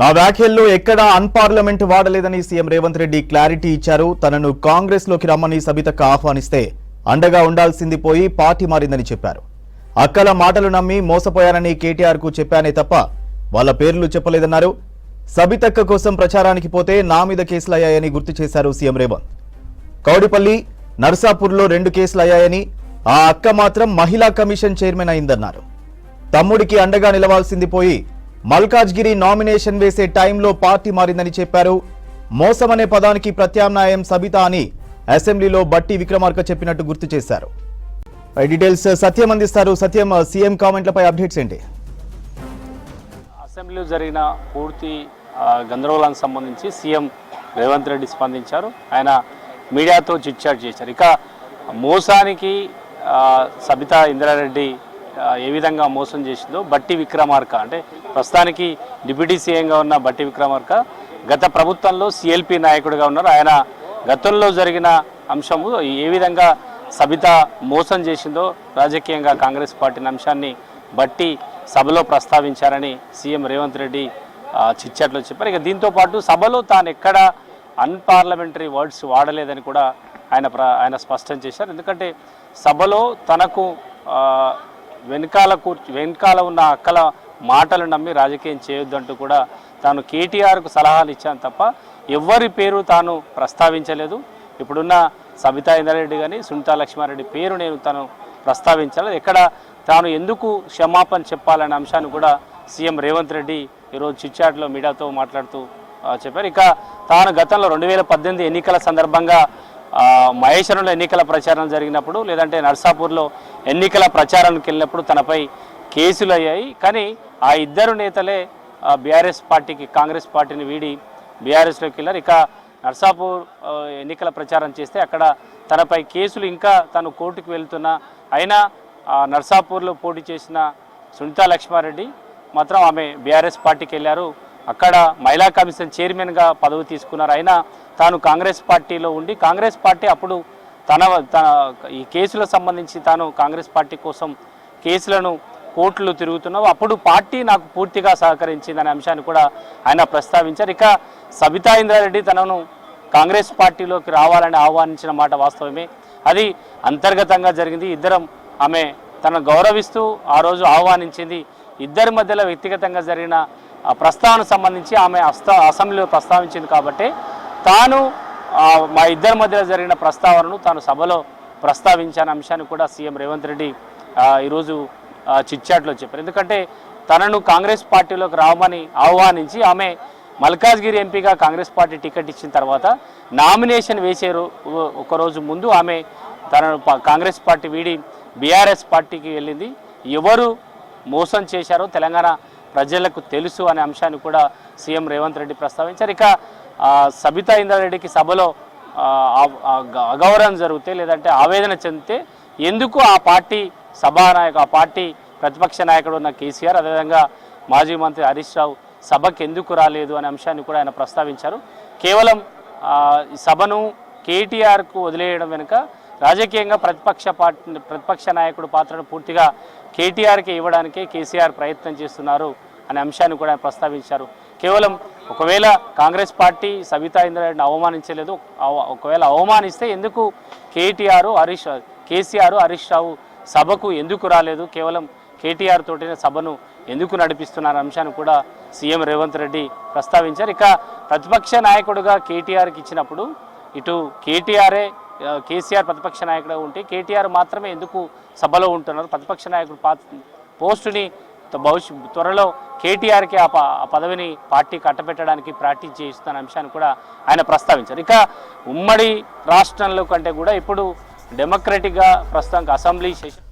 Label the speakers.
Speaker 1: ఆ వ్యాఖ్యల్లో ఎక్కడా అన్పార్లమెంట్ వాడలేదని CM Revanth Reddy clarity ఇచ్చారు. తనను కాంగ్రెస్ లోకి రమ్మని సబితక్క ఆహ్వానిస్తే అండగా ఉండాల్సింది పోయి పార్టీ మారిందని చెప్పారు. అక్కల మాటలు నమ్మి మోసపోయానని కేటీఆర్ కు చెప్పానే తప్ప వాళ్ళ పేర్లు చెప్పలేదన్నారు. సబితక్క కోసం ప్రచారానికి పోతే నా మీద కేసులయ్యాయని గుర్తు చేశారు సీఎం రేవంత్. కౌడిపల్లి, నర్సాపూర్లో 2 కేసులయ్యాయని, ఆ అక్క మాత్రం మహిళా కమిషన్ చైర్మన్ అయిందన్నారు. తమ్ముడికి అండగా నిలవాల్సింది పోయి మల్కాజ్గిరి నామినేషన్ వేసే టైంలో పార్టీ మారిందని చెప్పారు. మోసం అనే పదానికి ప్రత్యామ్నాయం సబిత అని అసెంబ్లీలో బట్టి విక్రమార్క చెప్పినట్టు గుర్తు చేశారు. డీటెయిల్స్ సత్యం అందిస్తారు. సత్యం, సీఎం కామెంట్లపై అప్డేట్స్ ఏంటి?
Speaker 2: అసెంబ్లీలో జరిగిన పూర్తి గందరగోళానికి సంబంధించి సీఎం రేవంత్ రెడ్డి స్పందించారు. ఆయన మీడియాతో చిట్చాట్ చేశారు. ఇక మోసానికి సబితా ఇంద్రారెడ్డి ఏ విధంగా మోసం చేసిందో బట్టి విక్రమార్క, అంటే ప్రస్తుతానికి డిప్యూటీ సీఎంగా ఉన్న బట్టి విక్రమార్క గత ప్రభుత్వంలో సిఎల్పి నాయకుడిగా ఉన్నారు. ఆయన గతంలో జరిగిన అంశము ఏ విధంగా సబిత మోసం చేసిందో రాజకీయంగా కాంగ్రెస్ పార్టీని అంశాన్ని బట్టి సభలో ప్రస్తావించారని సీఎం రేవంత్ రెడ్డి చిట్చాట్లో చెప్పారు. ఇక దీంతోపాటు సభలో తాను ఎక్కడ అన్పార్లమెంటరీ వర్డ్స్ వాడలేదని కూడా ఆయన స్పష్టం చేశారు. ఎందుకంటే సభలో తనకు వెనకాల ఉన్న అక్కల మాటలు నమ్మి రాజకీయం చేయొద్దంటూ కూడా తాను కేటీఆర్కు సలహాలు ఇచ్చాను తప్ప ఎవరి పేరు తాను ప్రస్తావించలేదు. ఇప్పుడున్న సబితా ఇంద్రారెడ్డి కానీ సునీతా లక్ష్మారెడ్డి పేరు తాను ప్రస్తావించలేదు. ఎక్కడ తాను ఎందుకు క్షమాపణ చెప్పాలనే అంశాన్ని కూడా సీఎం రేవంత్ రెడ్డి ఈరోజు చిట్చాట్లో మీడియాతో మాట్లాడుతూ చెప్పారు. ఇక తాను గతంలో 2018 ఎన్నికల సందర్భంగా మహేశ్వరంలో ఎన్నికల ప్రచారం జరిగినప్పుడు, లేదంటే నర్సాపూర్లో ఎన్నికల ప్రచారానికి వెళ్ళినప్పుడు తనపై కేసులు అయ్యాయి. కానీ ఆ ఇద్దరు నేతలే బీఆర్ఎస్ పార్టీకి, కాంగ్రెస్ పార్టీని వీడి బీఆర్ఎస్లోకి వెళ్ళారు. ఇక నర్సాపూర్ ఎన్నికల ప్రచారం చేస్తే అక్కడ తనపై కేసులు ఇంకా తను కోర్టుకు వెళ్తున్నా అయినా నర్సాపూర్లో పోటీ చేసిన సునీతా లక్ష్మారెడ్డి మాత్రం ఆమె బీఆర్ఎస్ పార్టీకి వెళ్ళారు. అక్కడ మహిళా కమిషన్ చైర్మన్గా పదవి తీసుకున్నారు. అయినా తాను కాంగ్రెస్ పార్టీలో ఉండి కాంగ్రెస్ పార్టీ అప్పుడు తన ఈ కేసులకు సంబంధించి తాను కాంగ్రెస్ పార్టీ కోసం కేసులను కోర్టులు తిరుగుతున్నావు, అప్పుడు పార్టీ నాకు పూర్తిగా సహకరించిందనే అంశాన్ని కూడా ఆయన ప్రస్తావించారు. ఇక సబితా ఇంద్రారెడ్డి తనను కాంగ్రెస్ పార్టీలోకి రావాలని ఆహ్వానించిన మాట వాస్తవమే. అది అంతర్గతంగా జరిగింది. ఇద్దరం ఆమె తనను గౌరవిస్తూ ఆ రోజు ఆహ్వానించింది. ఇద్దరి మధ్యలో వ్యక్తిగతంగా జరిగిన ప్రస్తావన సంబంధించి ఆమె అసెంబ్లీలో ప్రస్తావించింది కాబట్టి తాను మా ఇద్దరి మధ్యలో జరిగిన ప్రస్తావనను తాను సభలో ప్రస్తావించిన అంశాన్ని కూడా సీఎం రేవంత్ రెడ్డి ఈరోజు చిట్చాట్లో చెప్పారు. ఎందుకంటే తనను కాంగ్రెస్ పార్టీలోకి రావమని ఆహ్వానించి ఆమె మల్కాజ్గిరి ఎంపీగా కాంగ్రెస్ పార్టీ టికెట్ ఇచ్చిన తర్వాత నామినేషన్ వేసే ఒకరోజు ముందు ఆమె తనను కాంగ్రెస్ పార్టీ వీడి బీఆర్ఎస్ పార్టీకి వెళ్ళింది. ఎవరు మోసం చేశారో తెలంగాణ ప్రజలకు తెలుసు అనే అంశాన్ని కూడా సీఎం రేవంత్ రెడ్డి ప్రస్తావించారు. ఇక సబితా ఇంద్రారెడ్డికి సభలో అగౌరవం జరిగితే, లేదంటే ఆవేదన చెందితే ఎందుకు ఆ పార్టీ సభానాయకు, ఆ పార్టీ ప్రతిపక్ష నాయకుడు ఉన్న కేసీఆర్, అదేవిధంగా మాజీ మంత్రి హరీష్ రావు సభకు ఎందుకు రాలేదు అనే అంశాన్ని కూడా ఆయన ప్రస్తావించారు. కేవలం సభను కేటీఆర్కు వదిలేయడం వెనుక రాజకీయంగా ప్రతిపక్ష నాయకుడు పాత్రను పూర్తిగా కేటీఆర్కి ఇవ్వడానికే కేసీఆర్ ప్రయత్నం చేస్తున్నారు అనే అంశాన్ని కూడా ఆయన ప్రస్తావించారు. కేవలం ఒకవేళ కాంగ్రెస్ పార్టీ సబితా ఇంద్రారెడ్డిని అవమానించలేదు, ఒకవేళ అవమానిస్తే ఎందుకు కేసీఆర్ హరీష్ రావు సభకు ఎందుకు రాలేదు, కేవలం కేటీఆర్ తోటినే సభను ఎందుకు నడిపిస్తున్నారు అంశాన్ని కూడా సీఎం రేవంత్ రెడ్డి ప్రస్తావించారు. ఇక ప్రతిపక్ష నాయకుడిగా కేటీఆర్కి ఇచ్చినప్పుడు ఇటు కేసీఆర్ ప్రతిపక్ష నాయకుడిగా ఉంటే కేటీఆర్ మాత్రమే ఎందుకు సభలో ఉంటున్నారు, ప్రతిపక్ష నాయకుడు పోస్టుని త్వరలో కేటీఆర్కి ఆ పదవిని పార్టీ కట్టబెట్టడానికి ప్రాక్టీస్ చేస్తున్న అంశాన్ని కూడా ఆయన ప్రస్తావించారు. ఇక ఉమ్మడి రాష్ట్రంలో కంటే కూడా ఇప్పుడు డెమోక్రటిక్గా ప్రస్తుతానికి అసెంబ్లీ సెషన్